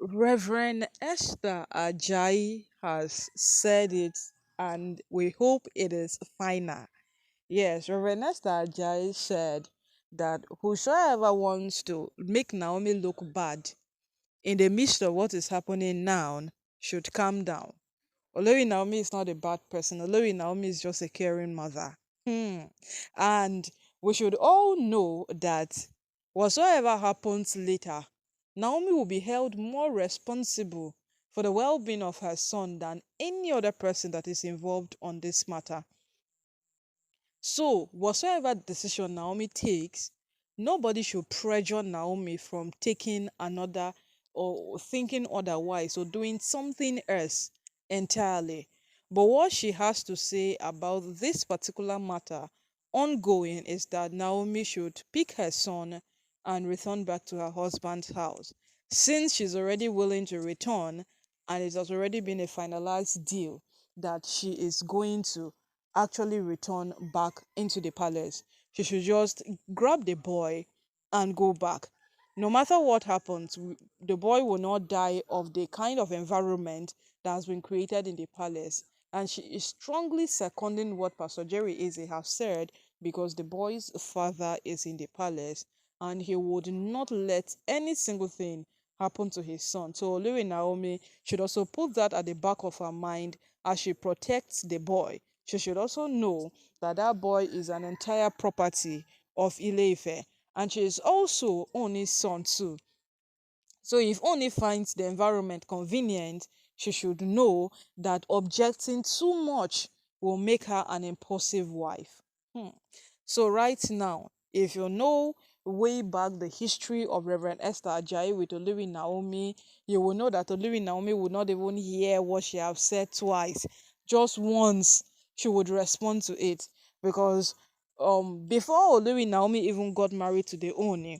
Reverend Esther Ajayi has said it, and we hope it is final. Yes, Reverend Esther Ajayi said that whosoever wants to make Naomi look bad in the midst of what is happening now should calm down. Olori Naomi is not a bad person. Olori Naomi is just a caring mother. And we should all know that whatsoever happens later, Naomi will be held more responsible for the well being of her son than any other person that is involved on this matter. So, whatsoever decision Naomi takes, nobody should pressure Naomi from taking another or thinking otherwise or doing something else entirely. But what she has to say about this particular matter ongoing is that Naomi should pick her son and return back to her husband's house. Since she's already willing to return and it has already been a finalized deal that she is going to actually return back into the palace. She should just grab the boy and go back. No matter what happens, the boy will not die of the kind of environment that has been created in the palace. And she is strongly seconding what Pastor Jerry Eze has said because the boy's father is in the palace and he would not let any single thing happen to his son. So Olori Naomi should also put that at the back of her mind as she protects the boy. She should also know that that boy is an entire property of Ile-Ife, and she is also Ooni's son too. So if Ooni finds the environment convenient, she should know that objecting too much will make her an impulsive wife. So right now, if you know way back the history of Reverend Esther Ajayi with Olori Naomi, you will know that Olori Naomi would not even hear what she have said twice. Just once she would respond to it. Because before Olori Naomi even got married to the Ooni,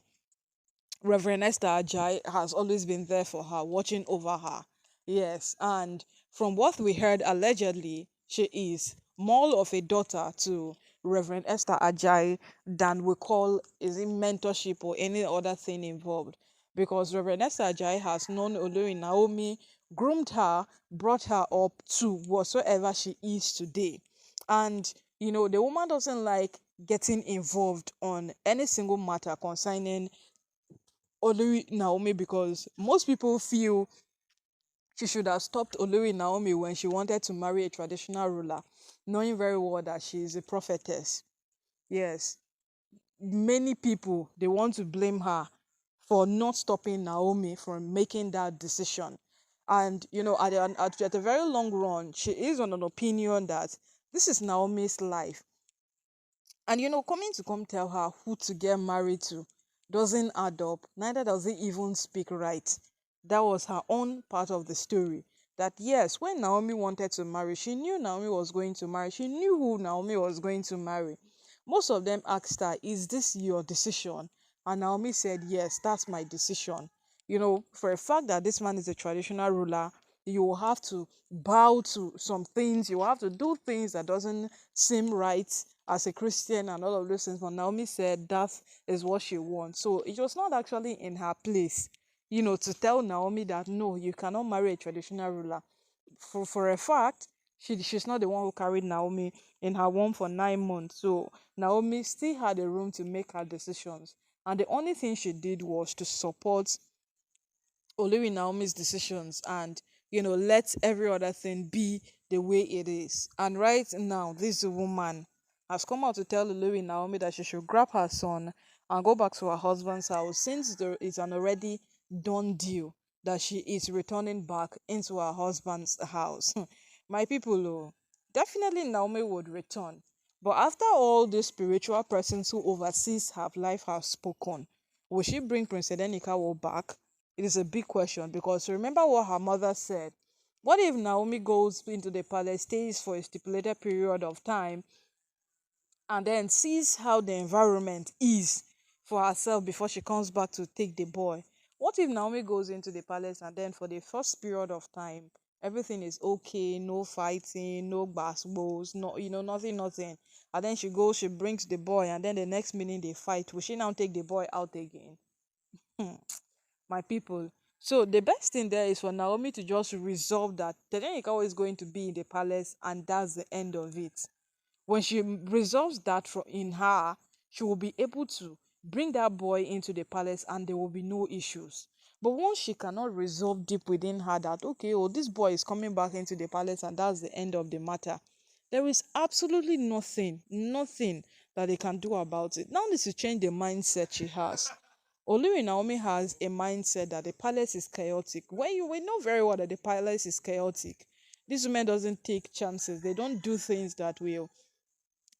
Reverend Esther Ajayi has always been there for her, watching over her. Yes, and from what we heard, allegedly, she is more of a daughter to Reverend Esther Ajayi than we call is it mentorship or any other thing involved. Because Reverend Esther Ajayi has known Olori Naomi, groomed her, brought her up to whatsoever she is today. And the woman doesn't like getting involved on any single matter concerning Olori Naomi because most people feel she should have stopped Olori Naomi when she wanted to marry a traditional ruler, knowing very well that she is a prophetess. Yes, many people they want to blame her for not stopping Naomi from making that decision. And at a very long run, she is on an opinion that this is Naomi's life. And coming to come tell her who to get married to doesn't add up, neither does it even speak right. That was her own part of the story. That yes, when Naomi wanted to marry, she knew Naomi was going to marry. She knew who Naomi was going to marry. Most of them asked her, "Is this your decision?" And Naomi said, "Yes, that's my decision." For a fact that this man is a traditional ruler, you will have to bow to some things. You will have to do things that doesn't seem right as a Christian and all of those things. But Naomi said that is what she wants. So it was not actually in her place, to tell Naomi that no, you cannot marry a traditional ruler. For a fact, she's not the one who carried Naomi in her womb for 9 months. So Naomi still had a room to make her decisions. And the only thing she did was to support Olori Naomi's decisions and let every other thing be the way it is. And right now, this woman has come out to tell Olori Naomi that she should grab her son and go back to her husband's house since there is an already done deal that she is returning back into her husband's house. My people, definitely Naomi would return. But after all these spiritual persons who oversees her life have spoken, will she bring Prince Edenikawo back? It is a big question because remember what her mother said. What if Naomi goes into the palace, stays for a stipulated period of time, and then sees how the environment is for herself before she comes back to take the boy? What if Naomi goes into the palace and then for the first period of time, everything is okay, no fighting, no basketballs, no, nothing. And then she goes, she brings the boy, and then the next minute they fight. Will she now take the boy out again? My people, So the best thing there is for Naomi to just resolve that Tedenikawa is going to be in the palace, and that's the end of it. When she resolves that in her, she will be able to bring that boy into the palace and there will be no issues. But once she cannot resolve deep within her that, okay, oh, this boy is coming back into the palace and that's the end of the matter, there is absolutely nothing that they can do about it. Now needs to change the mindset she has. Olori Naomi has a mindset that the palace is chaotic. We know very well that the palace is chaotic. This woman doesn't take chances. They don't do things that will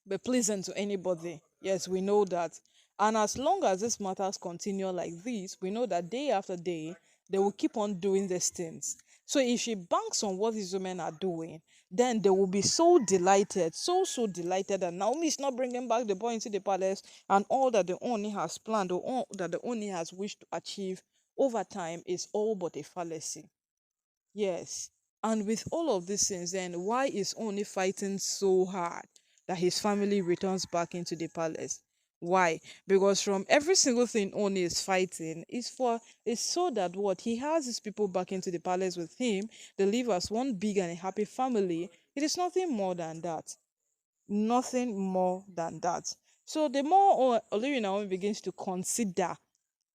be pleasant to anybody. Yes, we know that. And as long as these matters continue like this, we know that day after day, they will keep on doing these things. So if she banks on what these women are doing, then they will be so delighted, so delighted that Naomi is not bringing back the boy into the palace, and all that the Ooni has planned or all that the Ooni has wished to achieve over time is all but a fallacy. Yes. And with all of these things, then why is Oni fighting so hard that his family returns back into the palace? Why? Because from every single thing Oni is fighting is so that what he has his people back into the palace with him, they live as one big and a happy family. It is nothing more than that. Nothing more than that. So the more Olori Naomi begins to consider,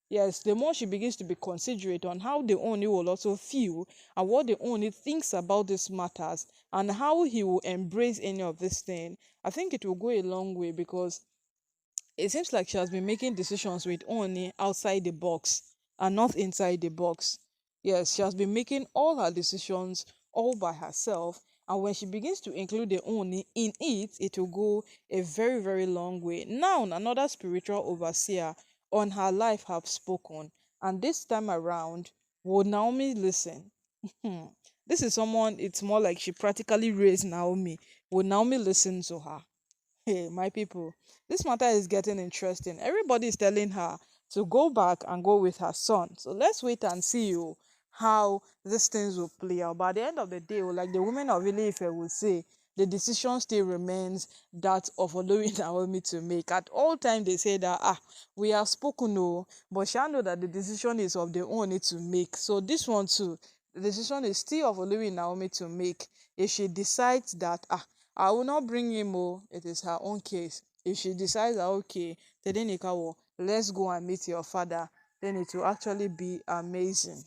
yes, the more she begins to be considerate on how the Oni will also feel and what the Oni thinks about these matters and how he will embrace any of this thing, I think it will go a long way because it seems like she has been making decisions with Oni outside the box and not inside the box. Yes, she has been making all her decisions all by herself. And when she begins to include the Oni in it, it will go a very long way. Now, another spiritual overseer on her life have spoken. And this time around, will Naomi listen? This is someone, it's more like she practically raised Naomi. Will Naomi listen to her? Hey, my people, this matter is getting interesting. Everybody is telling her to go back and go with her son. So let's wait and see how these things will play out. But at the end of the day, like the women of Ile-Ife will say, the decision still remains that of Olori Naomi to make. At all times, they say that, we have spoken, no, but shall know that the decision is of the Ooni to make. So this one too, the decision is still of Olori Naomi to make. If she decides that, I will not bring him, oh, it is her own case. If she decides that, okay, Tedenikawo, let's go and meet your father, then it will actually be amazing.